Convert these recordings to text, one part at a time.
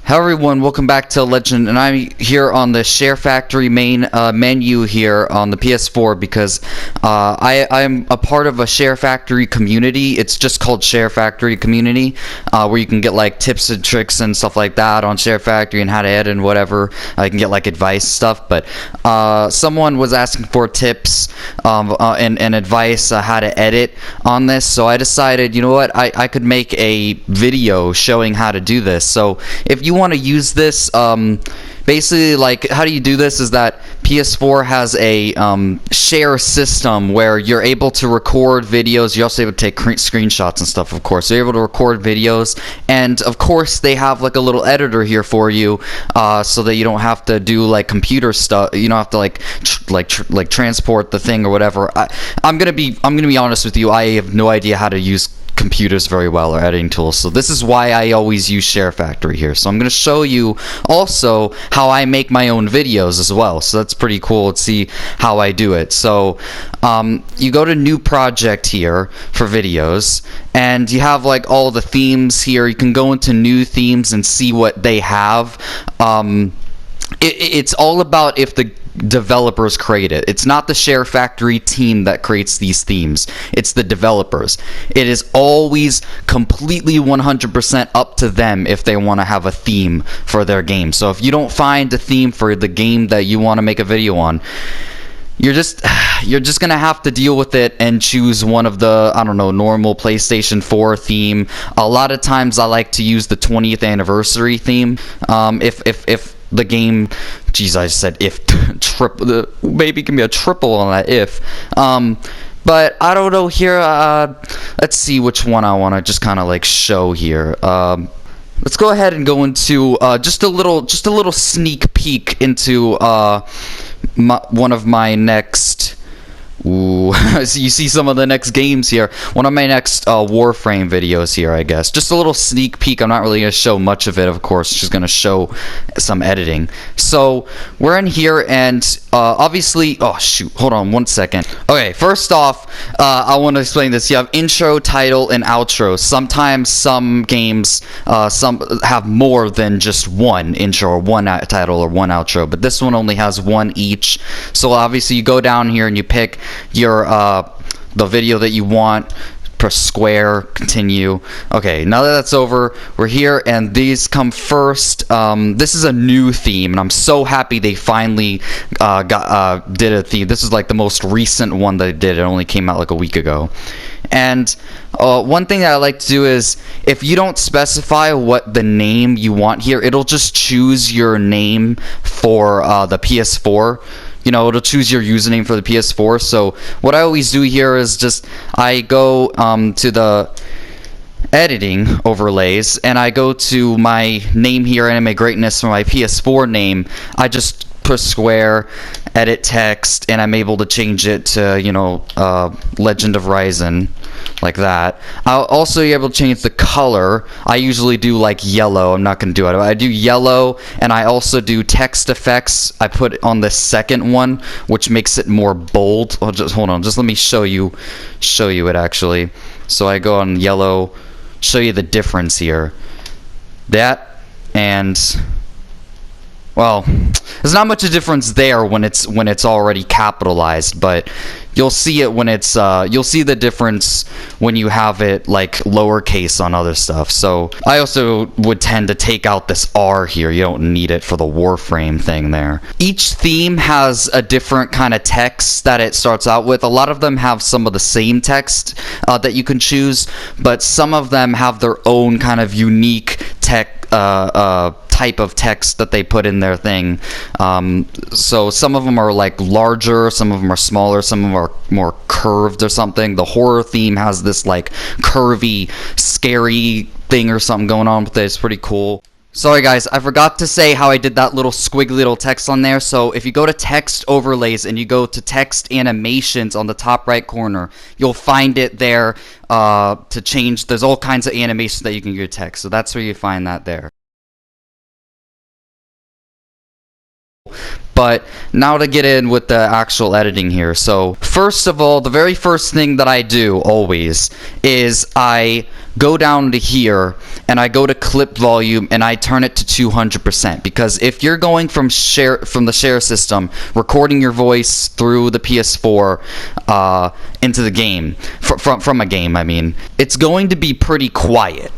Hello everyone, welcome back to Legend, and I'm here on the Sharefactory main menu here on the PS4 because I'm a part of a Sharefactory community. It's just called Sharefactory Community, where you can get like tips and tricks and stuff like that on Sharefactory and how to edit and whatever. You can get like advice stuff, but someone was asking for tips and advice how to edit on this, so I decided, you know what, I could make a video showing how to do this. So if you want to use this, basically, like, how do you do this is that PS4 has a share system where you're able to record videos. You're also able to take screenshots and stuff, of course. So you're able to record videos, and of course they have like a little editor here for you, so that you don't have to do like computer stuff. You don't have to like transport the thing or whatever. I'm gonna be honest with you. I have no idea how to use computers very well or editing tools, so this is why I always use Sharefactory here. So I'm going to show you also how I make my own videos as well, so that's pretty cool. Let's see how I do it. So you go to new project here for videos, and you have like all the themes here. You can go into new themes and see what they have. It's all about if the developers create it. It's not the Sharefactory team that creates these themes. It's the developers. It is always completely 100% up to them if they want to have a theme for their game. So if you don't find a theme for the game that you want to make a video on, you're just gonna have to deal with it and choose one of the, I don't know, normal PlayStation 4 theme. A lot of times I like to use the 20th anniversary theme. If the game, geez, I said if, maybe give me a triple on that if. But I don't know here. Let's see which one I want to just kind of like show here. Let's go ahead and go into just a little sneak peek into one of my next. Ooh, so you see some of the next games here. One of my next Warframe videos here, I guess. Just a little sneak peek. I'm not really going to show much of it, of course. Just going to show some editing. So we're in here, and obviously, oh shoot, hold on one second. Okay, first off, I want to explain this. You have intro, title, and outro. Sometimes some games some have more than just one intro or one title or one outro, but this one only has one each. So obviously you go down here and you pick your the video that you want, press square, continue. Okay, now that that's over, we're here, and these come first. This is a new theme, and I'm so happy they finally did a theme. This is like the most recent one they did. It only came out like a week ago. And one thing that I like to do is, if you don't specify what the name you want here, it'll just choose your name for the PS4. You know, it'll choose your username for the PS4. So what I always do here is just I go to the editing overlays, and I go to my name here, Anime Greatness, for my PS4 name. I just press square, edit text, and I'm able to change it to, you know, Legend of Ryzen, like that. I'll also be able to change the color. I usually do like yellow. I'm not going to do it. I do yellow, and I also do text effects. I put on the second one, which makes it more bold. Oh, just hold on. Just let me show you it actually. So I go on yellow, show you the difference here. That, and well, there's not much of a difference there when it's already capitalized, but you'll see it when it's you'll see the difference when you have it like lowercase on other stuff. So I also would tend to take out this R here. You don't need it for the Warframe thing there. Each theme has a different kind of text that it starts out with. A lot of them have some of the same text that you can choose, but some of them have their own kind of unique type of text that they put in their thing. So some of them are like larger, some of them are smaller, some of them are more curved or something. The horror theme has this like curvy, scary thing or something going on with it. It's pretty cool. Sorry guys, I forgot to say how I did that little squiggly little text on there. So if you go to text overlays and you go to text animations on the top right corner, you'll find it there to change. There's all kinds of animations that you can get text. So that's where you find that there. But now to get in with the actual editing here. So first of all, the very first thing that I do always is I go down to here and I go to clip volume and I turn it to 200%, because if you're going from the share system, recording your voice through the PS4 into the game, from a game, I mean, it's going to be pretty quiet.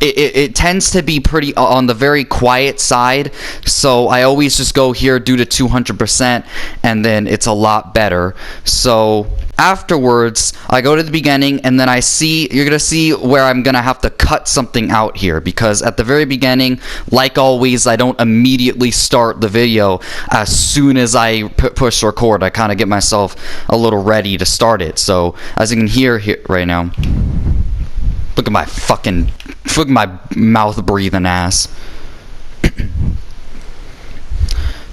It tends to be pretty on the very quiet side, so I always just go here, do to 200%, and then it's a lot better. So afterwards, I go to the beginning, and then you're gonna see where I'm gonna have to cut something out here, because at the very beginning, like always, I don't immediately start the video as soon as I push record. I kind of get myself a little ready to start it. So as you can hear here right now, look at my mouth breathing ass.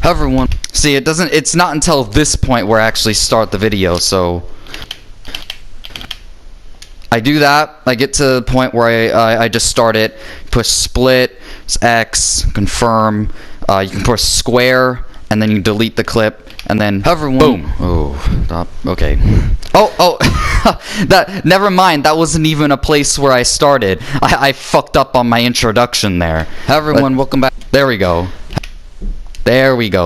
Everyone, see, it's not until this point where I actually start the video. So I do that, I get to the point where I just start it, push split, X, confirm, you can push square, and then you delete the clip, and then everyone, boom. Oh, stop. Okay. Oh, never mind, that wasn't even a place where I started. I fucked up on my introduction there. Everyone, welcome back. There we go.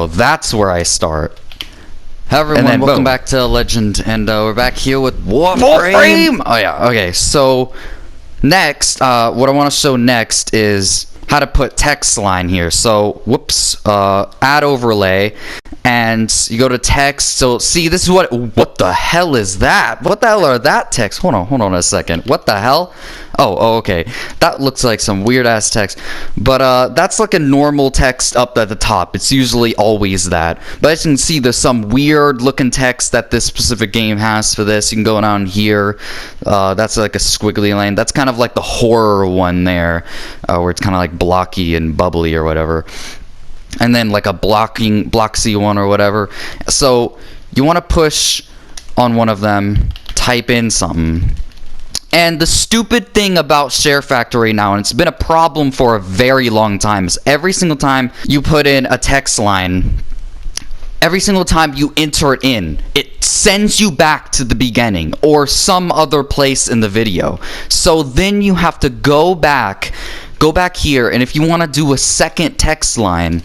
That's where I start. Everyone, and then, welcome back to Legend, and we're back here with Warframe. Oh yeah, okay. So next, what I want to show next is how to put text line here. So whoops, add overlay, and you go to text. So see, this is what the hell is that? What the hell are that text? Hold on a second. What the hell? Oh, okay. That looks like some weird ass text. But that's like a normal text up at the top. It's usually always that. But as you can see, there's some weird looking text that this specific game has for this. You can go down here. That's like a squiggly line. That's kind of like the horror one there, where it's kind of like blocky and bubbly or whatever. And then like a bloxy one or whatever. So you want to push on one of them, type in something. And the stupid thing about Sharefactory now, and it's been a problem for a very long time, is every single time you put in a text line, every single time you enter it in, it sends you back to the beginning or some other place in the video. So then you have to go back here, and if you want to do a second text line,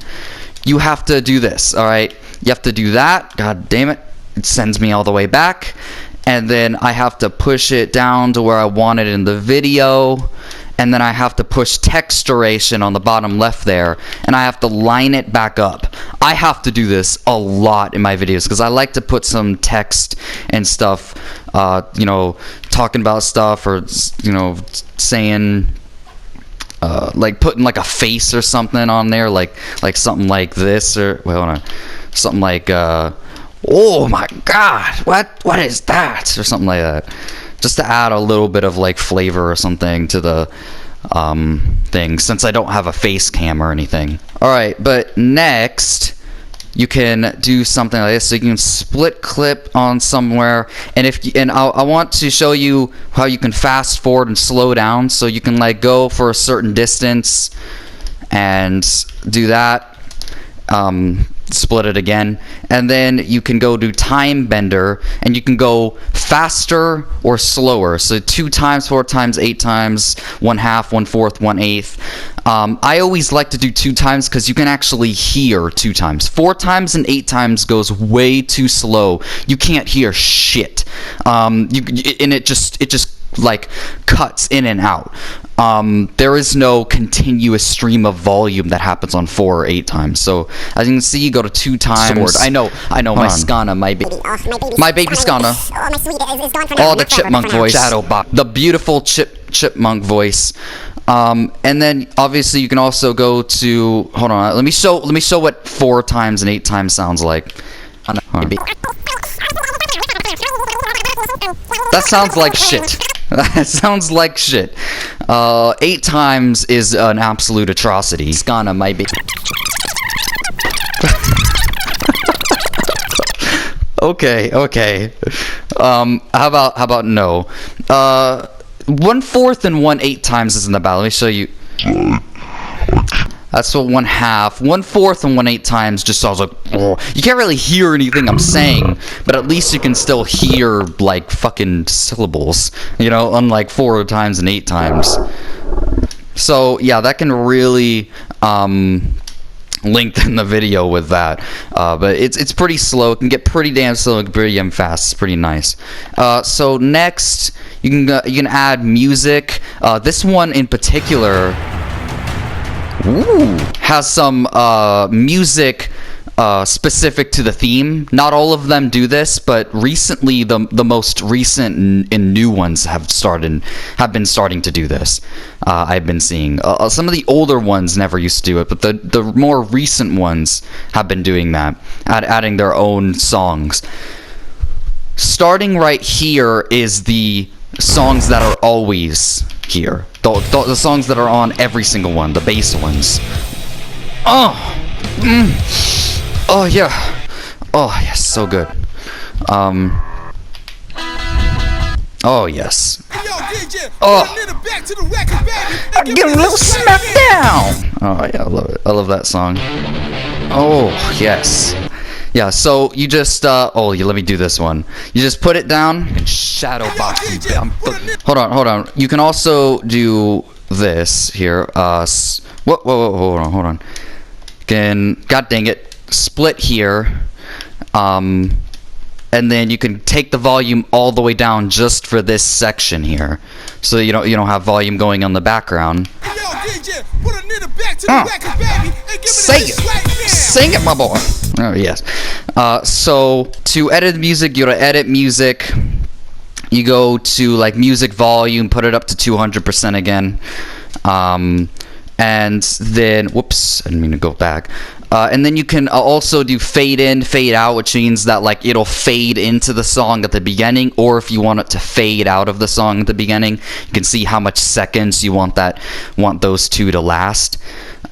you have to do this. All right, you have to do that. God damn it, it sends me all the way back. And then I have to push it down to where I want it in the video, and then I have to push text duration on the bottom left there, and I have to line it back up. I have to do this a lot in my videos because I like to put some text and stuff, you know, talking about stuff, or, you know, saying, like putting like a face or something on there, like something like this, or wait, hold on, something like oh my god, what is that, or something like that, just to add a little bit of like flavor or something to the thing, since I don't have a face cam or anything. Alright, but next you can do something like this. So you can split clip on somewhere, and I want to show you how you can fast forward and slow down. So you can like go for a certain distance and do that, split it again, and then you can go do time bender, and you can go faster or slower. So 2 times, 4 times, 8 times, 1/2, 1/4, 1/8. I always like to do 2 times because you can actually hear 2 times. 4 times and 8 times goes way too slow. You can't hear shit. And it just like cuts in and out. There is no continuous stream of volume that happens on 4 or 8 times. So as you can see, you go to 2 times. Sword. I know, my Skana, my baby Skana. Oh, my sweet is gone for now. Oh, the chipmunk voice. Shadowbot. The beautiful chipmunk voice. And then obviously you can also go to, hold on, let me show what 4 times and 8 times sounds like. That sounds like shit. That sounds like shit. 8 times is an absolute atrocity. Skana might be. Okay. How about no? 1/4 and 1/8 times is in the battle. Let me show you. That's what 1/2, 1/4, and 1/8 times just sounds like. Oh. You can't really hear anything I'm saying, but at least you can still hear like fucking syllables, you know, unlike 4 times and 8 times. So yeah, that can really lengthen the video with that, but it's pretty slow. It can get pretty damn slow, pretty damn fast. It's pretty nice. So next, you can add music. This one in particular, has some music specific to the theme. Not all of them do this, but recently the most recent and new ones have been starting to do this. I've been seeing some of the older ones never used to do it, but the more recent ones have been doing that, adding their own songs. Starting right here is the songs that are always here, the songs that are on every single one, the bass ones. Oh yeah. Oh yes, so good. Oh yes. Oh, give a little smack down. Oh yeah, I love it. I love that song. Oh yes. Yeah. So you just let me do this one. You just put it down and shadow box. Hold on. You can also do this here. Whoa, hold on. God dang it. Split here, and then you can take the volume all the way down just for this section here, so you don't have volume going on the background. Sing it, my boy. Oh yes. So to edit the music, you go to edit music. You go to like music volume, put it up to 200% again. And then, whoops, I didn't mean to go back. And then you can also do fade in, fade out, which means that like it'll fade into the song at the beginning, or if you want it to fade out of the song at the beginning, you can see how much seconds you want those two to last.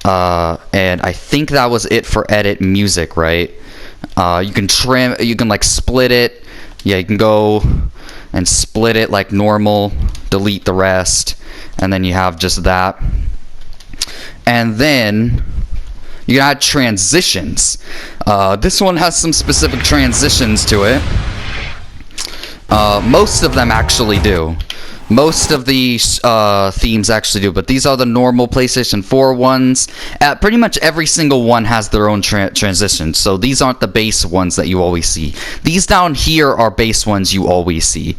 And I think that was it for edit music, right? You can trim, you can like split it. Yeah, you can go and split it like normal, delete the rest, and then you have just that. And then you can add transitions. This one has some specific transitions to it. Most of them actually do. Most of the themes actually do, but these are the normal PlayStation 4 ones. Pretty much every single one has their own transitions, so these aren't the base ones that you always see. These down here are base ones you always see.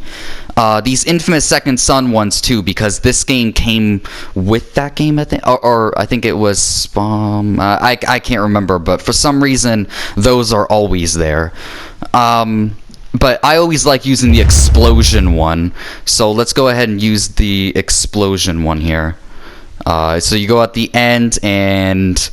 These Infamous Second Son ones too, because this game came with that game, I think, or I think it was I can't remember, but for some reason those are always there. But I always like using the explosion one, so let's go ahead and use the explosion one here. So you go at the end and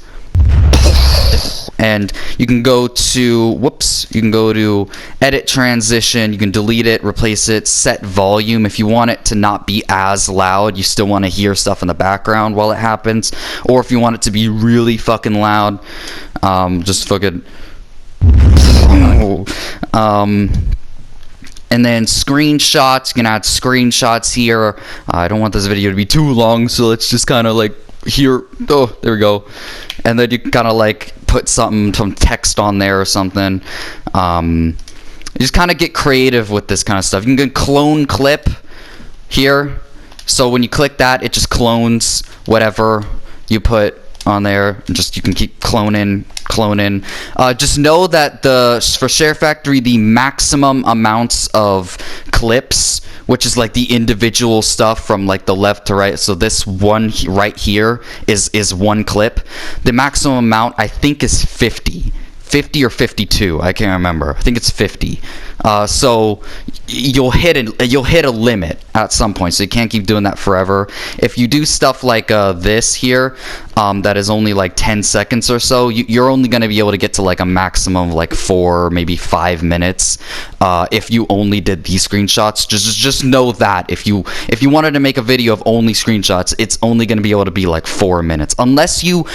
you can go to edit transition, you can delete it, replace it, set volume. If you want it to not be as loud, you still want to hear stuff in the background while it happens, or if you want it to be really fucking loud, just fucking and then screenshots, you can add screenshots here. I don't want this video to be too long, so let's just kind of like here, oh, there we go. And then you can kind of like put some text on there or something. You just kind of get creative with this kind of stuff. You can clone clip here, so when you click that, it just clones whatever you put on there. Just you can keep cloning. Just know that for Sharefactory, the maximum amounts of clips, which is like the individual stuff from like the left to right, so this one right here is one clip. The maximum amount I think is 50 or 52, I can't remember. I think it's 50. So you'll hit a limit at some point, so you can't keep doing that forever. If you do stuff like this here, that is only like 10 seconds or so, you're only going to be able to get to like a maximum of like 4, maybe 5 minutes. If you only did these screenshots, just know that if you wanted to make a video of only screenshots, it's only going to be able to be like 4 minutes, unless you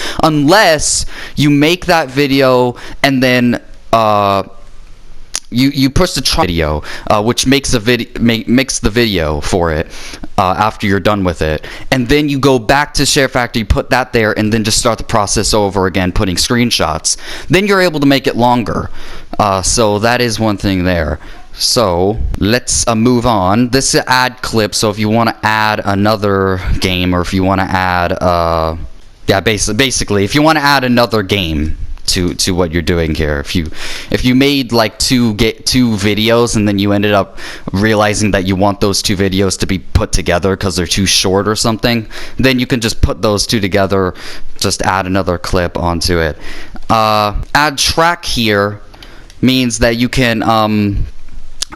make that video and then you push the video, which makes the video for it after you're done with it, and then you go back to Sharefactory, put that there, and then just start the process over again, putting screenshots. Then you're able to make it longer. So that is one thing there. So let's move on. This is add clip. So if you want to add another game, or if you want to add yeah, basically if you want to add another game to what you're doing here, if you made like two videos and then you ended up realizing that you want those two videos to be put together because they're too short or something, then you can just put those two together, just add another clip onto it. Add track here means that you can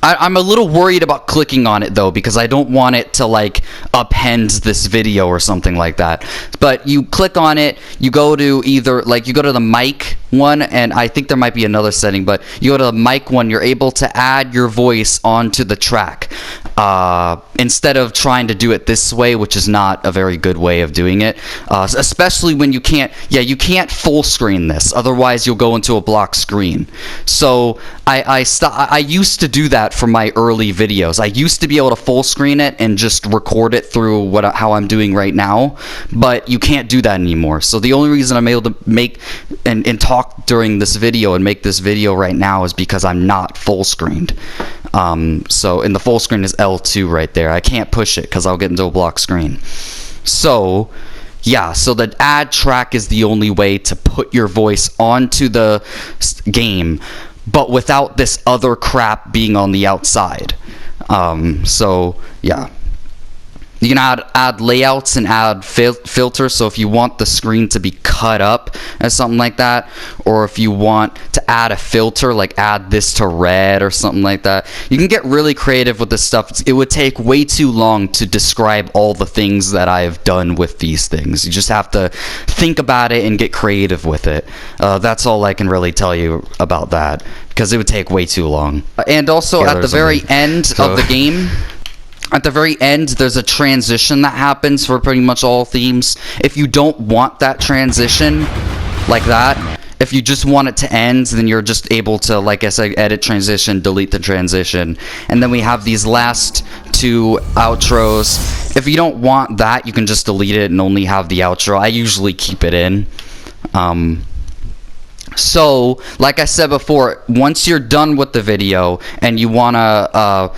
I'm a little worried about clicking on it though, because I don't want it to like append this video or something like that. But you click on it, you go to either like you go to the mic one, and I think there might be another setting, but you go to the mic one, you're able to add your voice onto the track instead of trying to do it this way, which is not a very good way of doing it, especially when you can't full screen this, otherwise you'll go into a block screen. So I used to do that for my early videos. I used to be able to full screen it and just record it through how I'm doing right now, but you can't do that anymore. So the only reason I'm able to make and talk during this video and make this video right now is because I'm not full screened. So in the full screen is L2 right there. I can't push it because I'll get into a block screen. So yeah, so the add track is the only way to put your voice onto the game, but without this other crap being on the outside. So yeah, you can add layouts and add filters. So if you want the screen to be cut up as something like that, or if you want to add a filter, like add this to red or something like that, you can get really creative with this stuff. It would take way too long to describe all the things that I've done with these things. You just have to think about it and get creative with it. That's all I can really tell you about that, because it would take way too long. And also at the very end of the game, at the very end, there's a transition that happens for pretty much all themes. If you don't want that transition like that, if you just want it to end, then you're just able to, like I said, edit transition, delete the transition. And then we have these last two outros. If you don't want that, you can just delete it and only have the outro. I usually keep it in. So, like I said before, once you're done with the video and you want to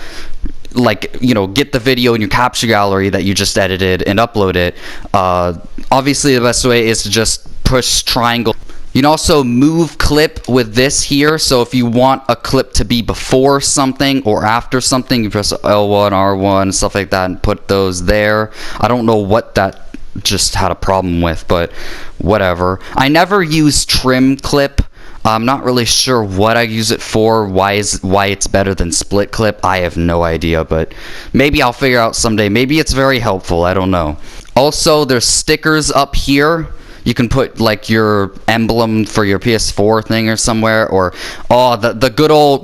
like, you know, get the video in your capture gallery that you just edited and upload it, obviously the best way is to just push triangle. You can also move clip with this here. So if you want a clip to be before something or after something, you press L1, R1, stuff like that, and put those there. I don't know what that just had a problem with, but whatever. I never use trim clip. I'm not really sure what I use it for, why it's better than split clip. I have no idea, but maybe I'll figure out someday. Maybe it's very helpful, I don't know. Also, there's stickers up here. You can put like your emblem for your PS4 thing or somewhere, or the good old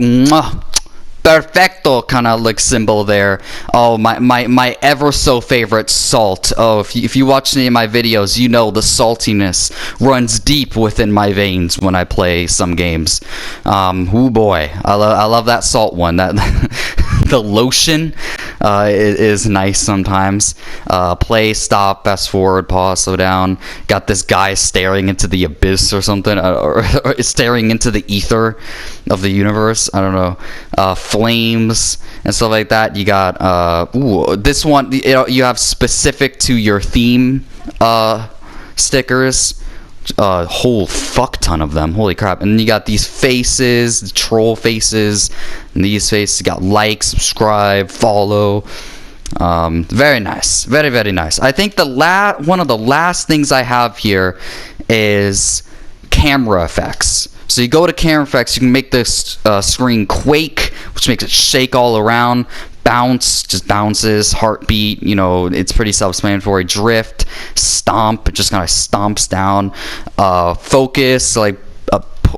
perfecto kind of like symbol there. Oh, my ever so favorite salt. Oh, if you watch any of my videos, you know the saltiness runs deep within my veins when I play some games. Oh boy, I love that salt one. That the lotion is nice sometimes. Play, stop, fast forward, pause, slow down. Got this guy staring into the abyss or something, or staring into the ether of the universe. I don't know. Flames and stuff like that. You got this one, you have specific to your theme stickers, a whole fuck ton of them, holy crap. And then you got these faces, the troll faces, and these faces. You got like, subscribe, follow. Very nice, very, very nice. I think one of the last things I have here is camera effects. So you go to camera effects, you can make this screen quake, which makes it shake all around. Bounce, just bounces. Heartbeat, you know, it's pretty self-explanatory. Drift, stomp, it just kind of stomps down. Focus, like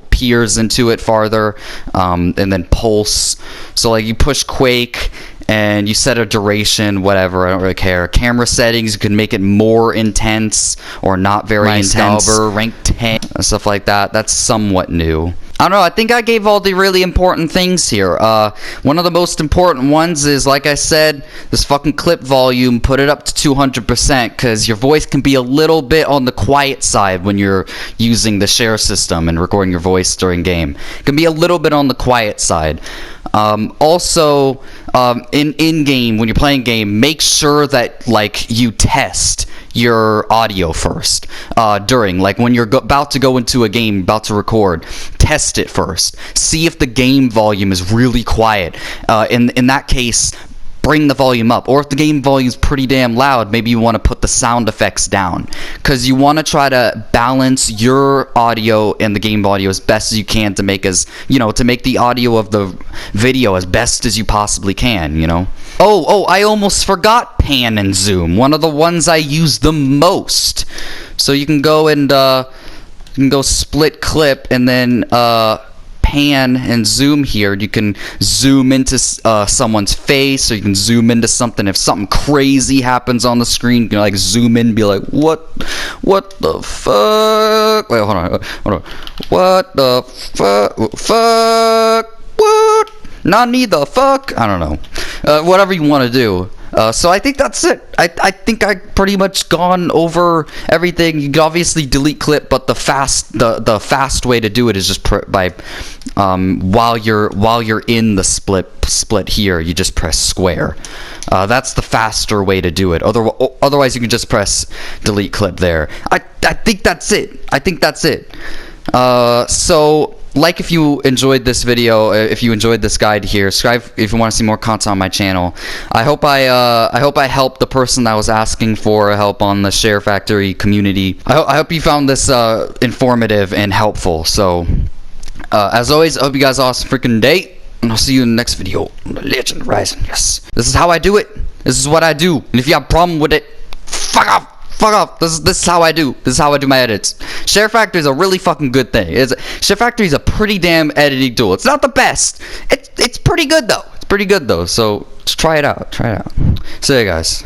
peers into it farther. And then pulse. So like you push quake and you set a duration, whatever, I don't really care. Camera settings, you can make it more intense or not very intense. Rank 10, stuff like that. That's somewhat new. I don't know, I think I gave all the really important things here. One of the most important ones is, like I said, this fucking clip volume, put it up to 200%, because your voice can be a little bit on the quiet side when you're using the share system and recording your voice during game. It can be a little bit on the quiet side. Also, in-game, when you're playing game, make sure that, like, you test your audio first during, like, when you're about to go into a game, about to record, test it first, see if the game volume is really quiet. In that case, bring the volume up, or if the game volume is pretty damn loud, maybe you want to put the sound effects down, because you want to try to balance your audio and the game audio as best as you can to make to make the audio of the video as best as you possibly can, you know. Oh, I almost forgot pan and zoom, one of the ones I use the most. So you can go and split clip and then pan and zoom here. You can zoom into someone's face, or you can zoom into something. If something crazy happens on the screen, you can like zoom in and be like, what the fuck? Wait, hold on. What the fuck? What? Nani the fuck? I don't know. Whatever you want to do. So I think that's it. I think I pretty much gone over everything. You can obviously delete clip, but the fast way to do it is just by while you're in the split here, you just press square. That's the faster way to do it. Otherwise you can just press delete clip there. I think that's it. So, like if you enjoyed this video, if you enjoyed this guide here, subscribe if you want to see more content on my channel. I hope I helped the person that was asking for help on the Sharefactory community. I hope you found this informative and helpful. So, as always, I hope you guys have an awesome freaking day, and I'll see you in the next video. Legend Rising, yes. This is how I do it. This is what I do. And if you have a problem with it, fuck off. Fuck off. This is how I do. This is how I do my edits. Sharefactory is a really fucking good thing. Sharefactory is a pretty damn editing tool. It's not the best. It's pretty good though. So just try it out. See you guys.